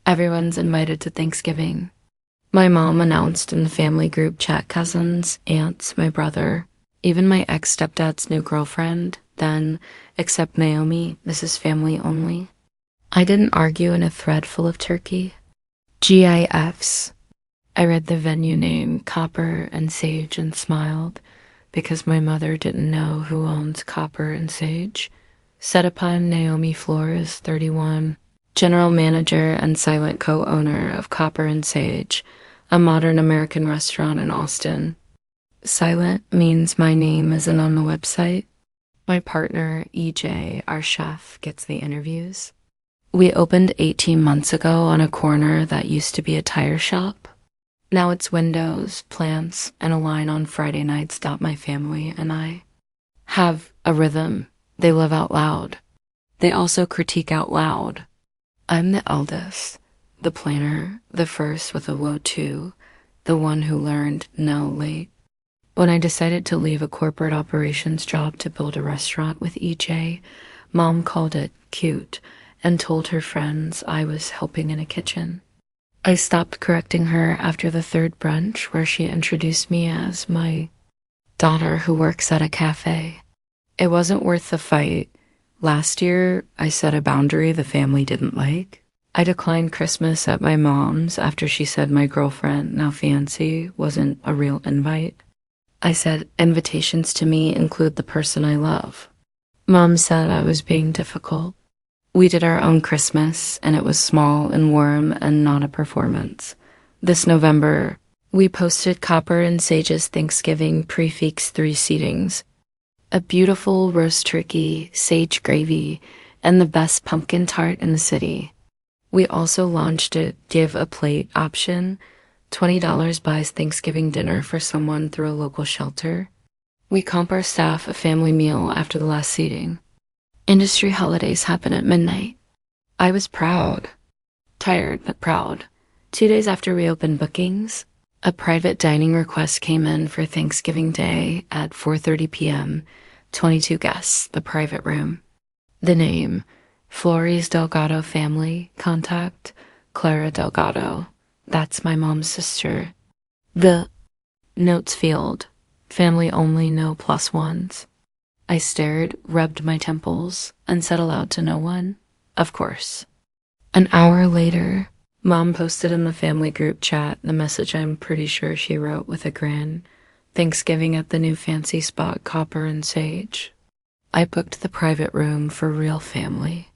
Everyone's invited to Thanksgiving. My mom announced in the family group chat cousins, aunts, my brother, even my ex-stepdad's new girlfriend, then, except Naomi, this is family only. I didn't argue in a thread full of turkey. GIFs. I read the venue name, Copper and Sage, and smiled, because my mother didn't know who owned Copper and Sage. Set upon Naomi Flores, 31, general manager and silent co-owner of Copper and Sage, a modern American restaurant in Austin. Silent means my name isn't on the website. My partner, EJ, our chef, gets the interviews. We opened 18 months ago on a corner that used to be a tire shop. Now it's windows, plants, and a line on Friday nights. My family and I have a rhythm. They live out loud. They also critique out loud. I'm the eldest, the planner, the first with a low 2, the one who learned no late. When I decided to leave a corporate operations job to build a restaurant with EJ, Mom called it cute and told her friends I was helping in a kitchen. I stopped correcting her after the third brunch, where she introduced me as my daughter who works at a cafe. It wasn't worth the fight. Last year, I set a boundary the family didn't like. I declined Christmas at my mom's after she said my girlfriend, now fiancé, wasn't a real invite. I said invitations to me include the person I love. Mom said I was being difficult. We did our own Christmas, and it was small and warm and not a performance. This November, we posted Copper and Sage's Thanksgiving prefix 3 seatings. A beautiful roast turkey, sage gravy, and the best pumpkin tart in the city. We also launched a give a plate option. $20 buys Thanksgiving dinner for someone through a local shelter. We comp our staff a family meal after the last seating. Industry holidays happen at midnight. I was proud. Tired, but proud. 2 days after we opened bookings, a private dining request came in for Thanksgiving Day at 4:30 p.m., 22 guests, the private room. The name, Flores Delgado family, contact, Clara Delgado. That's my mom's sister. The notes field, family only, no +1s. I stared, rubbed my temples, and said aloud to no one, of course. An hour later, Mom posted in the family group chat the message I'm pretty sure she wrote with a grin. Thanksgiving at the new fancy spot, Copper and Sage. I booked the private room for real family.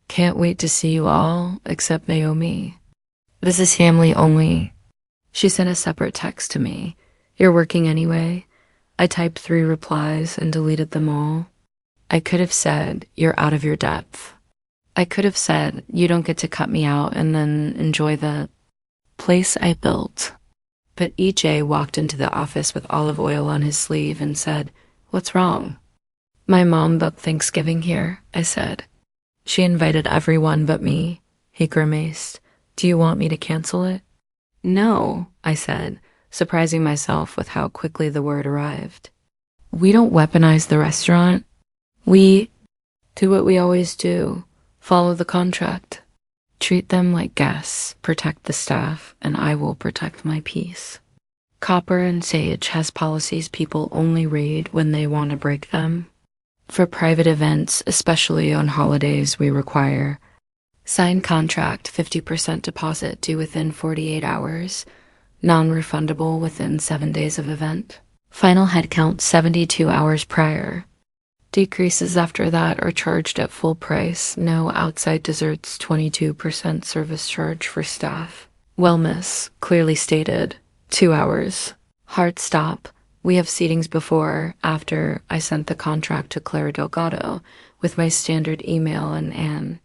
Can't wait to see you all, except Naomi. This is family only. She sent a separate text to me. You're working anyway? I typed 3 replies and deleted them all. I could have said, you're out of your depth. I could have said, you don't get to cut me out and then enjoy the place I built. But EJ walked into the office with olive oil on his sleeve and said, what's wrong? My mom booked Thanksgiving here, I said. She invited everyone but me. He grimaced. Do you want me to cancel it? No, I said, surprising myself with how quickly the word arrived. We don't weaponize the restaurant. We do what we always do. Follow the contract. Treat them like guests, protect the staff, and I will protect my peace. Copper and Sage has policies people only read when they want to break them. For private events, especially on holidays, we require signed contract, 50% deposit due within 48 hours, non-refundable within 7 days of event. Final headcount 72 hours prior. Decreases after that are charged at full price. No outside desserts, 22% service charge for staff. Wellness, clearly stated, 2 hours. Hard stop. We have seatings before, after I sent the contract to Clara Delgado with my standard email and Anne.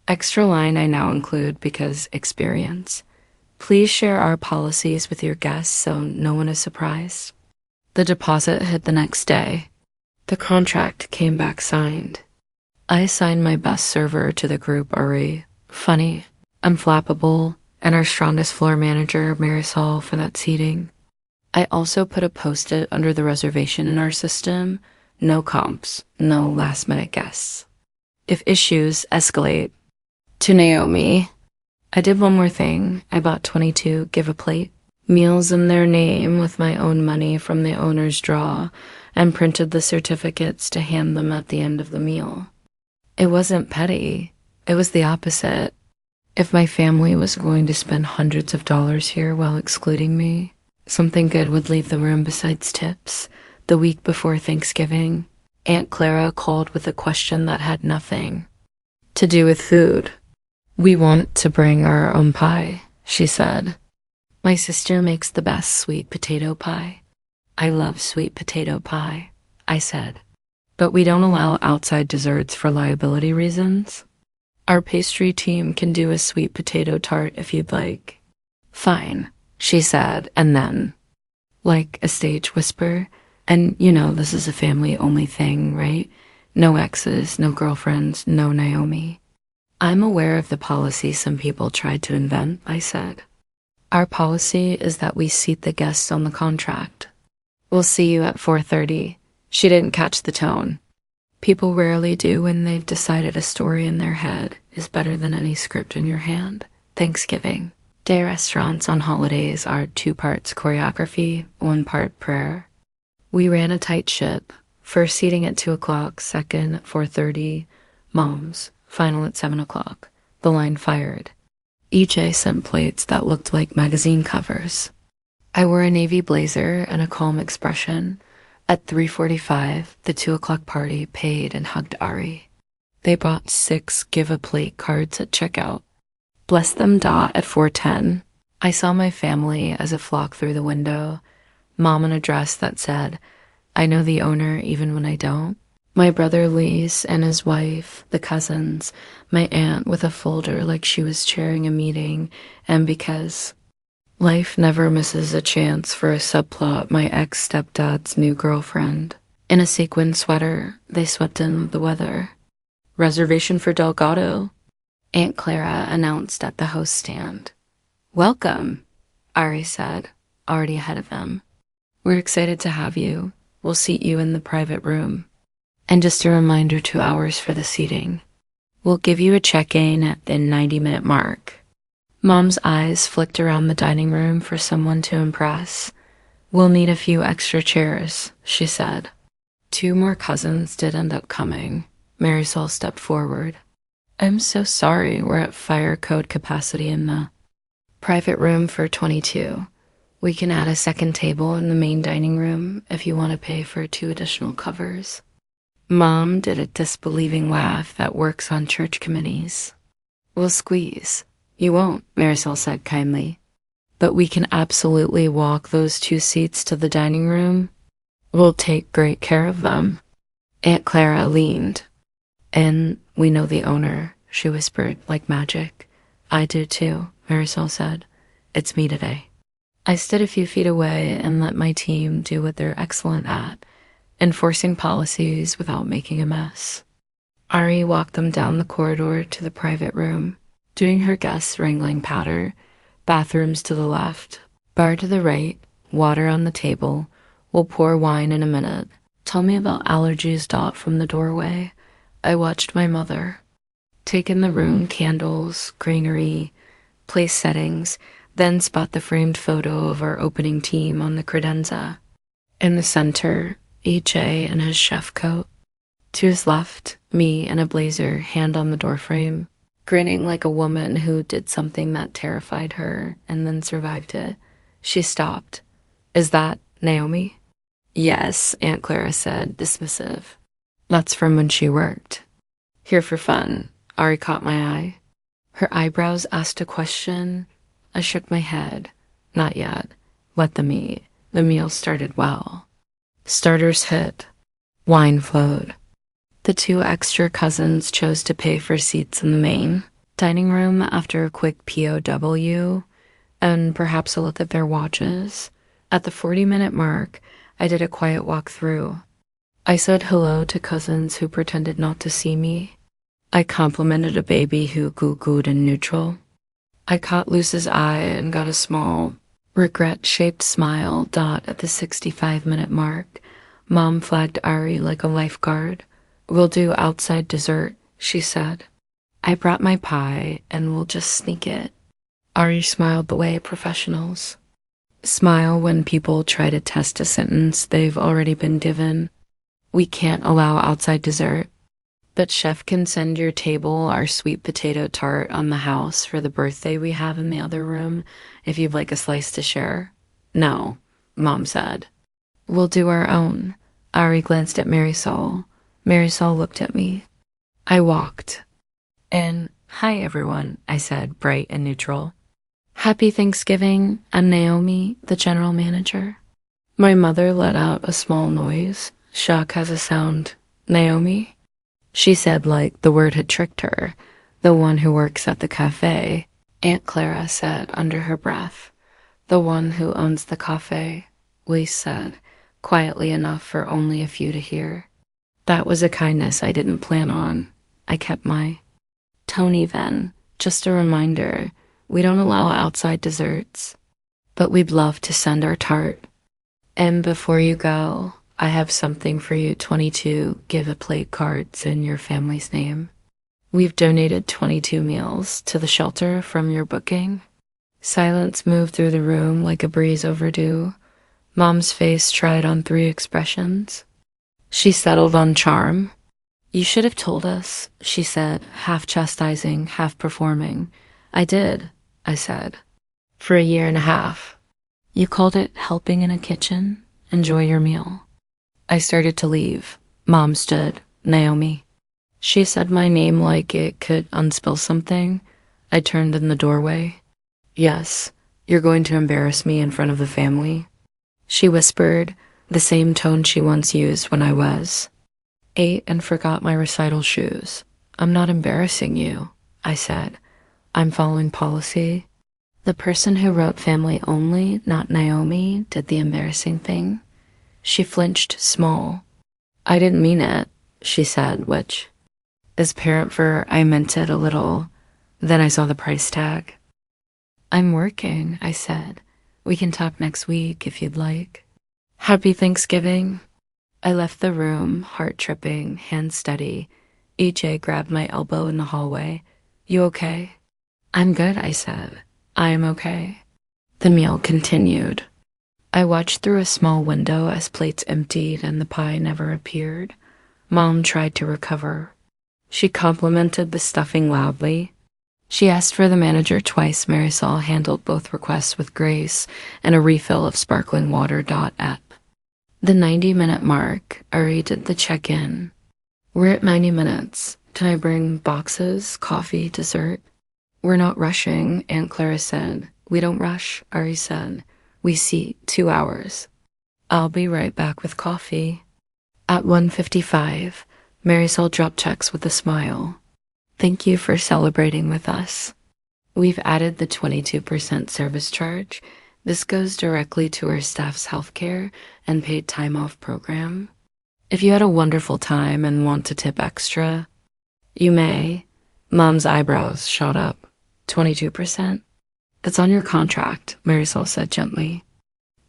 Extra line I now include because experience. Please share our policies with your guests so no one is surprised. The deposit hit the next day. The contract came back signed. I assigned my best server to the group, Ari. Funny, unflappable, and our strongest floor manager, Marisol, for that seating. I also put a post-it under the reservation in our system. No comps, no last-minute guests. If issues escalate, to Naomi, I did one more thing. I bought 22 give a plate meals in their name with my own money from the owner's draw and printed the certificates to hand them at the end of the meal. It wasn't petty. It was the opposite. If my family was going to spend hundreds of dollars here while excluding me, something good would leave the room besides tips. The week before Thanksgiving, Aunt Clara called with a question that had nothing to do with food. "We want to bring our own pie," she said. "My sister makes the best sweet potato pie." "I love sweet potato pie," I said. "But we don't allow outside desserts for liability reasons. Our pastry team can do a sweet potato tart if you'd like." "Fine," she said, and then, like a stage whisper, "And you know this is a family-only thing, right? No exes, no girlfriends, no Naomi." "I'm aware of the policy some people tried to invent," I said. "Our policy is that we seat the guests on the contract. We'll see you at 4:30. She didn't catch the tone. People rarely do when they've decided a story in their head is better than any script in your hand. Thanksgiving Day restaurants on holidays are 2 parts choreography, 1 part prayer. We ran a tight ship, first seating at 2 o'clock, second at 4:30, moms, final at 7 o'clock. The line fired. EJ sent plates that looked like magazine covers. I wore a navy blazer and a calm expression. At 3:45, the 2 o'clock party paid and hugged Ari. They bought 6 give-a-plate cards at checkout. Bless them dot at 4:10. I saw my family as it flocked through the window. Mom in a dress that said, "I know the owner even when I don't." My brother Lise and his wife, the cousins, my aunt with a folder like she was chairing a meeting, and because life never misses a chance for a subplot, my ex-stepdad's new girlfriend. In a sequin sweater, they swept in with the weather. "Reservation for Delgado," Aunt Clara announced at the host stand. "Welcome," Ari said, already ahead of them. "We're excited to have you. We'll seat you in the private room. And just a reminder, 2 hours for the seating. We'll give you a check-in at the 90-minute mark." Mom's eyes flicked around the dining room for someone to impress. "We'll need a few extra chairs," she said. 2 more cousins did end up coming. Marisol stepped forward. "I'm so sorry, we're at fire code capacity in the private room for 22. We can add a second table in the main dining room if you want to pay for 2 additional covers." Mom did a disbelieving laugh that works on church committees. "We'll squeeze." "You won't," Marisol said kindly. "But we can absolutely walk those 2 seats to the dining room. We'll take great care of them." Aunt Clara leaned. "And we know the owner," she whispered like magic. "I do too," Marisol said. "It's me today." I stood a few feet away and let my team do what they're excellent at, enforcing policies without making a mess. Ari walked them down the corridor to the private room, doing her guests wrangling patter. Bathrooms to the left, bar to the right, water on the table. "We'll pour wine in a minute. Tell me about allergies," dot from the doorway. I watched my mother. Take in the room, candles, greenery, place settings, then spot the framed photo of our opening team on the credenza. In the center, EJ in his chef coat. To his left, me in a blazer, hand on the doorframe, grinning like a woman who did something that terrified her and then survived it. She stopped. "Is that Naomi?" "Yes," Aunt Clara said, dismissive. "That's from when she worked here for fun." Ari caught my eye. Her eyebrows asked a question. I shook my head. "Not yet. Let them eat." The meal started well. Starters hit. Wine flowed. The 2 extra cousins chose to pay for seats in the main dining room after a quick POW and perhaps a look at their watches. At the 40-minute mark, I did a quiet walk through. I said hello to cousins who pretended not to see me. I complimented a baby who goo-gooed in neutral. I caught Luce's eye and got a small, regret-shaped smile dot at the 65-minute mark. Mom flagged Ari like a lifeguard. "We'll do outside dessert," she said. "I brought my pie and we'll just sneak it," Ari smiled the way professionals smile when people try to test a sentence they've already been given. We can't allow outside dessert, but chef can send your table our sweet potato tart on the house for the birthday we have in the other room if you'd like a slice to share. No, Mom said. We'll do our own. Ari glanced at Marisol. Marisol looked at me. I walked. And, hi everyone, I said, bright and neutral. Happy Thanksgiving, I'm Naomi, the general manager. My mother let out a small noise. Shock has a sound. Naomi? She said like the word had tricked her. The one who works at the cafe. Aunt Clara said under her breath. The one who owns the cafe, Lise said, quietly enough for only a few to hear. That was a kindness I didn't plan on. I kept my tone even. Just a reminder, we don't allow outside desserts, but we'd love to send our tart. And before you go, I have something for you 22 give a plate cards in your family's name. We've donated 22 meals to the shelter from your booking. Silence moved through the room like a breeze overdue. Mom's face tried on 3 expressions. She settled on charm. You should have told us, she said, half chastising, half performing. I did, I said. For a year and a half. You called it helping in a kitchen. Enjoy your meal. I started to leave. Mom stood. Naomi. She said my name like it could unspill something. I turned in the doorway. Yes, you're going to embarrass me in front of the family. She whispered, the same tone she once used when I ate and forgot my recital shoes. I'm not embarrassing you, I said. I'm following policy. The person who wrote family only, not Naomi, did the embarrassing thing. She flinched small. I didn't mean it, she said, which is parent for I meant it a little. Then I saw the price tag. I'm working, I said. We can talk next week if you'd like. Happy Thanksgiving. I left the room, heart tripping, hand steady. EJ grabbed my elbow in the hallway. You okay? I'm good, I said. I am okay. The meal continued. I watched through a small window as plates emptied and the pie never appeared. Mom tried to recover. She complimented the stuffing loudly. She asked for the manager twice. Marisol handled both requests with grace and a refill of sparkling water. At the 90-minute mark, Ari did the check-in. We're at 90 minutes. Can I bring boxes, coffee, dessert? We're not rushing, Aunt Clara said. We don't rush, Ari said. We seat 2 hours. I'll be right back with coffee. At 1:55, Marisol dropped checks with a smile. Thank you for celebrating with us. We've added the 22% service charge. This goes directly to our staff's healthcare and paid time off program. If you had a wonderful time and want to tip extra, you may. Mom's eyebrows shot up. 22%? It's on your contract, Marisol said gently.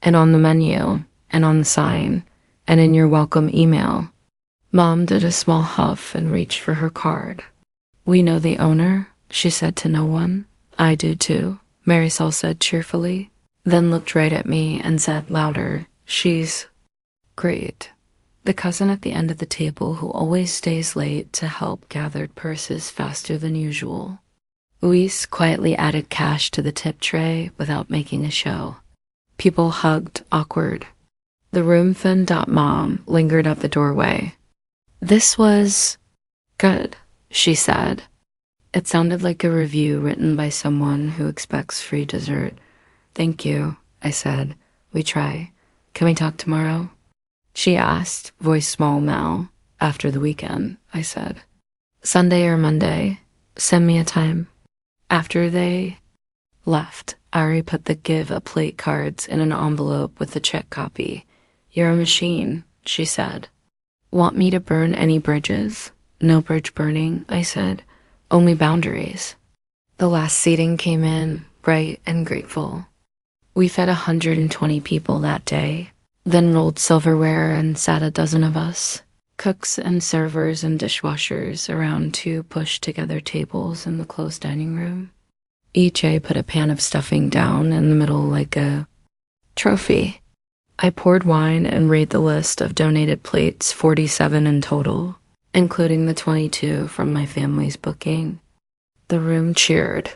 And on the menu, and on the sign, and in your welcome email. Mom did a small huff and reached for her card. We know the owner, she said to no one. I do too, Marisol said cheerfully, then looked right at me and said louder, she's great. The cousin at the end of the table who always stays late to help gathered purses faster than usual. Luis quietly added cash to the tip tray without making a show. People hugged, awkward. The room thinned. Mom lingered at the doorway. This was good, she said. It sounded like a review written by someone who expects free dessert. Thank you, I said. We try. Can we talk tomorrow? She asked, voice small now. After the weekend, I said. Sunday or Monday. Send me a time. After they left, Ari put the give a plate cards in an envelope with the check copy. You're a machine, she said. Want me to burn any bridges? No bridge burning, I said. Only boundaries. The last seating came in, bright and grateful. We fed 120 people that day, then rolled silverware and sat a dozen of us, cooks and servers and dishwashers around 2 pushed-together tables in the closed dining room. EJ put a pan of stuffing down in the middle like a trophy. I poured wine and read the list of donated plates, 47 in total, including the 22 from my family's booking. The room cheered.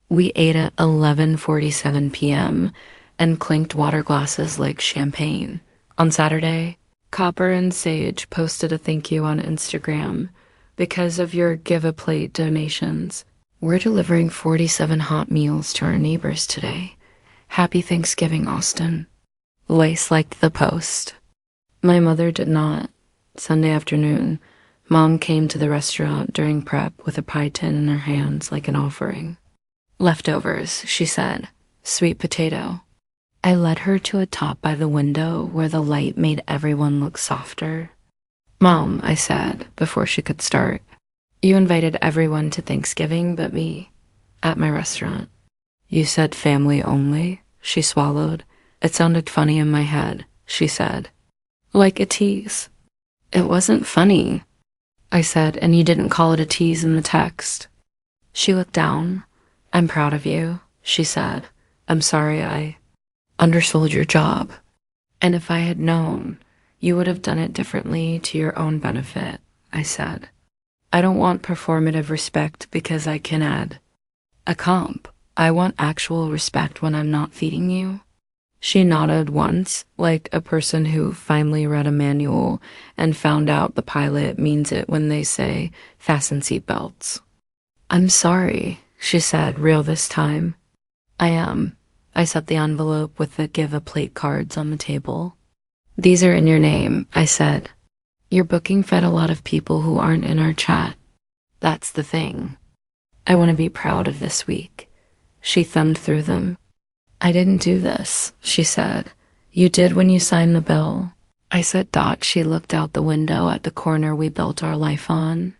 We ate at 11:47 p.m. and clinked water glasses like champagne. On Saturday, Copper and Sage posted a thank you on Instagram. Because of your give a plate donations, we're delivering 47 hot meals to our neighbors today. Happy Thanksgiving, Austin. Lace liked the post. My mother did not. Sunday afternoon, Mom came to the restaurant during prep with a pie tin in her hands like an offering. Leftovers, she said. Sweet potato. I led her to a top by the window where the light made everyone look softer. Mom, I said, before she could start, you invited everyone to Thanksgiving but me, at my restaurant. You said family only, she swallowed. It sounded funny in my head, she said. Like a tease. It wasn't funny, I said, and you didn't call it a tease in the text. She looked down. I'm proud of you, she said. I'm sorry I undersold your job. And if I had known, you would have done it differently to your own benefit, I said. I don't want performative respect because I can add a comp. I want actual respect when I'm not feeding you. She nodded once, like a person who finally read a manual and found out the pilot means it when they say, fasten seatbelts. I'm sorry, she said, real this time. I am. I set the envelope with the give a plate cards on the table. These are in your name, I said. Your booking fed a lot of people who aren't in our chat. That's the thing. I want to be proud of this week. She thumbed through them. I didn't do this, she said. You did when you signed the bill. I said she looked out the window at the corner we built our life on.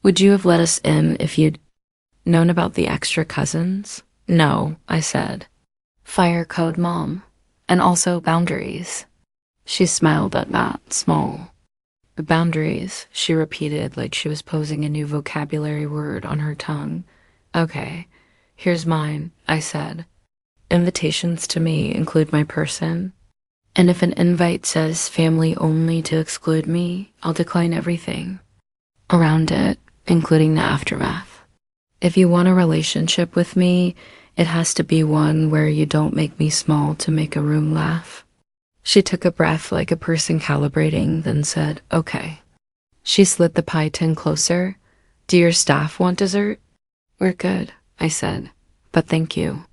Would you have let us in if you'd known about the extra cousins? No, I said. Fire code, Mom. And also boundaries. She smiled at that, small. Boundaries, she repeated like she was posing a new vocabulary word on her tongue. Okay, here's mine, I said. Invitations to me include my person. And if an invite says family only to exclude me, I'll decline everything around it, including the aftermath. If you want a relationship with me, it has to be one where you don't make me small to make a room laugh. She took a breath like a person calibrating, then said, okay. She slid the pie tin closer. Do your staff want dessert? We're good, I said, but thank you.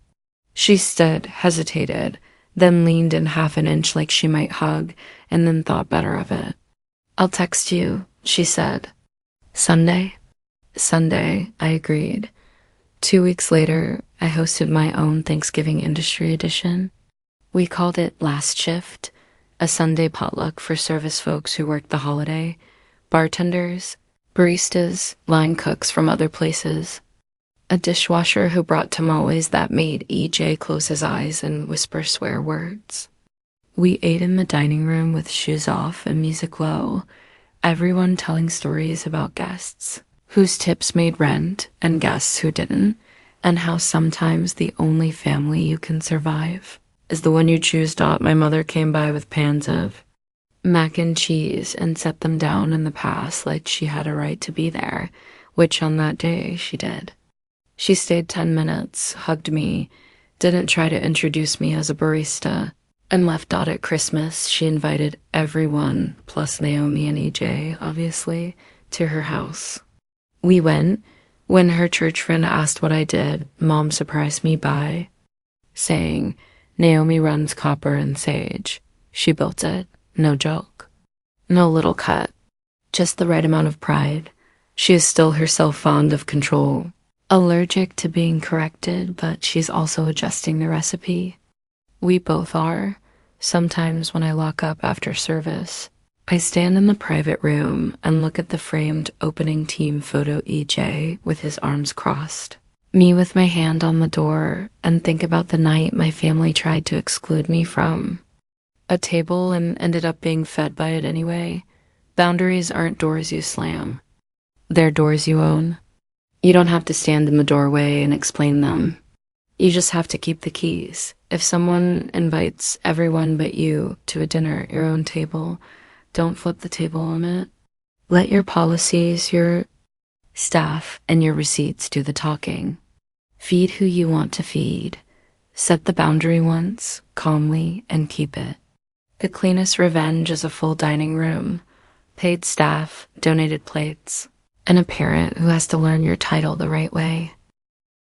She stood, hesitated, then leaned in half an inch like she might hug, and then thought better of it. I'll text you, she said. Sunday? Sunday, I agreed. 2 weeks later, I hosted my own Thanksgiving Industry Edition. We called it Last Shift, a Sunday potluck for service folks who worked the holiday, bartenders, baristas, line cooks from other places, a dishwasher who brought tamales that made EJ close his eyes and whisper swear words. We ate in the dining room with shoes off and music low, everyone telling stories about guests whose tips made rent and guests who didn't, and how sometimes the only family you can survive is the one you choose. My mother came by with pans of mac and cheese and set them down in the past like she had a right to be there, which on that day she did. She stayed 10 minutes, hugged me, didn't try to introduce me as a barista, and left. At Christmas, she invited everyone, plus Naomi and EJ, obviously, to her house. We went. When her church friend asked what I did, Mom surprised me by saying, Naomi runs Copper and Sage. She built it. No joke. No little cut. Just the right amount of pride. She is still herself fond of control. Allergic to being corrected, but she's also adjusting the recipe. We both are. Sometimes when I lock up after service, I stand in the private room and look at the framed opening team photo EJ with his arms crossed. Me with my hand on the door, and think about the night my family tried to exclude me from a table and ended up being fed by it anyway. Boundaries aren't doors you slam. They're doors you own. You don't have to stand in the doorway and explain them. You just have to keep the keys. If someone invites everyone but you to a dinner at your own table, don't flip the table limit. Let your policies, your staff, and your receipts do the talking. Feed who you want to feed. Set the boundary once, calmly, and keep it. The cleanest revenge is a full dining room, paid staff, donated plates, and a parent who has to learn your title the right way.